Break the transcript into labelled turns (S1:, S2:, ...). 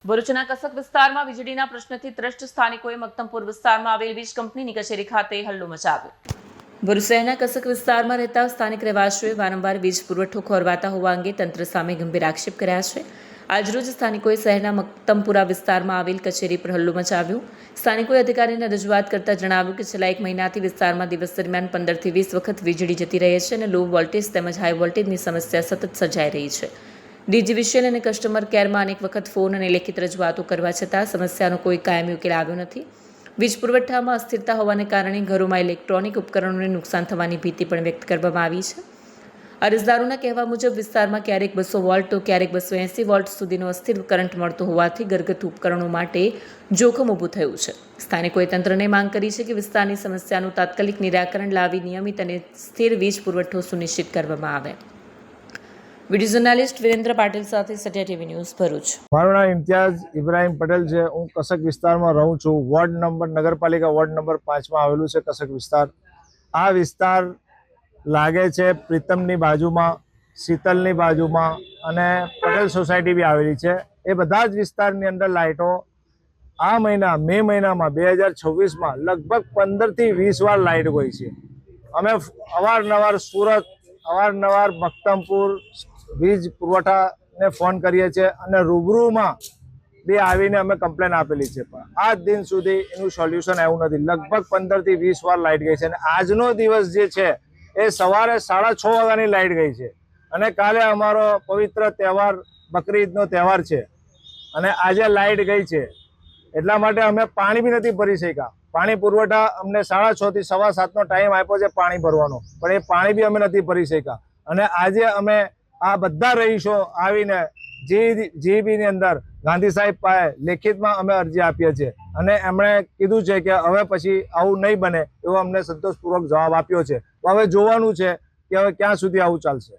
S1: ભરૂચના કસક વિસ્તારમાં વીજળીના પ્રશ્નથી ત્રસ્ત સ્થાનિકોએ મક્તમપુર વિસ્તારમાં આવેલ વીજ કંપનીની કચેરી ખાતે હલ્લો મચાવ્યો। ભરૂચ શહેરના કસક વિસ્તારમાં રહેતા સ્થાનિક રહેવાસીઓએ વારંવાર વીજ પુરવઠો ખોરવાતા હોવા અંગે તંત્ર સામે ગંભીર આક્ષેપ કર્યા છે। આજરોજ સ્થાનિકોએ શહેરના મક્તમપુરા વિસ્તારમાં આવેલ કચેરી પર હલ્લો મચાવ્યો। સ્થાનિકોએ અધિકારીને રજૂઆત કરતા જણાવ્યું કે છેલ્લા 1 મહિનાથી વિસ્તારમાં દિવસ દરમિયાન 15 થી 20 વખત વીજળી જતી રહે છે અને લો વોલ્ટેજ તેમજ હાઈ વોલ્ટેજની સમસ્યા સતત સર્જાઈ રહી છે। ડીજીવીસીએલ અને કસ્ટમર કેરમાં અનેક વખત ફોન અને લેખિત રજૂઆતો કરવા છતાં સમસ્યાનો કોઈ કાયમી ઉકેલ આવ્યો નથી। વીજ પુરવઠામાં અસ્થિરતા હોવાને કારણે ઘરોમાં ઇલેક્ટ્રોનિક ઉપકરણોને નુકસાન થવાની ભીતિ પણ વ્યક્ત કરવામાં આવી છે। અરજદારોના કહેવા મુજબ વિસ્તારમાં ક્યારેક 200 વોલ્ટ તો ક્યારેક 280 વોલ્ટ સુધીનો અસ્થિર કરંટ મળતો હોવાથી ઘરગથ્થુ ઉપકરણો માટે જોખમ ઊભું થયું છે। સ્થાનિકોએ તંત્રને માંગ કરી છે કે વિસ્તારની સમસ્યાનું તાત્કાલિક નિરાકરણ લાવી નિયમિત અને સ્થિર વીજ પુરવઠો સુનિશ્ચિત કરવામાં આવે। વિડીયો જર્નાલિસ્ટ વિરેન્દ્ર પાટીલ સાથે સત્યા ટીવી ન્યૂઝ ભરૂચ।
S2: મારું નામ ઇમ્તિયાઝ ઇબ્રાહીમ પટેલ છે। હું કસક વિસ્તારમાં રહું છું। વોર્ડ નંબર નગરપાલિકા વોર્ડ નંબર 5માં આવેલું છે કસક વિસ્તાર। આ વિસ્તાર લાગે છે પ્રીતમની બાજુમાં, શીતલની બાજુમાં અને પટેલ સોસાયટી બી આવેલી છે। એ બધા જ વિસ્તારની અંદર લાઇટો આ મહિના મે મહિનામાં 2026માં લગભગ 15 થી 20 વાર લાઇટ ગઈ છે। અમે અવારનવાર સુરત, અવારનવાર મક્તમપુર વીજ પુરવઠાને ફોન કરીએ છીએ અને રૂબરૂમાં બી આવીને અમે કમ્પ્લેન આપેલી છે, પણ આજ દિન સુધી એનું સોલ્યુશન આવ્યું નથી। લગભગ 15 થી 20 વાર લાઇટ ગઈ છે અને આજનો દિવસ જે છે એ સવારે 6:30 વાગ્યાની લાઇટ ગઈ છે અને કાલે અમારો પવિત્ર તહેવાર બકરી ઈદનો તહેવાર છે અને આજે લાઇટ ગઈ છે। એટલા માટે અમે પાણી બી નથી ભરી શક્યા। પાણી પુરવઠા અમને 6:30 થી 7:15નો ટાઈમ આપ્યો છે પાણી ભરવાનો, પણ એ પાણી બી અમે નથી ભરી શક્યા અને આજે અમે આ બધા રહીશો આવીને જીબીની અંદર ગાંધી સાહેબ પાસે લેખિતમાં અમે અરજી આપીએ છીએ અને એમણે કીધું છે કે હવે પછી આવું નહીં બને એવો અમને સંતોષપૂર્વક જવાબ આપ્યો છે। હવે જોવાનું છે કે હવે ક્યાં સુધી આવું ચાલશે।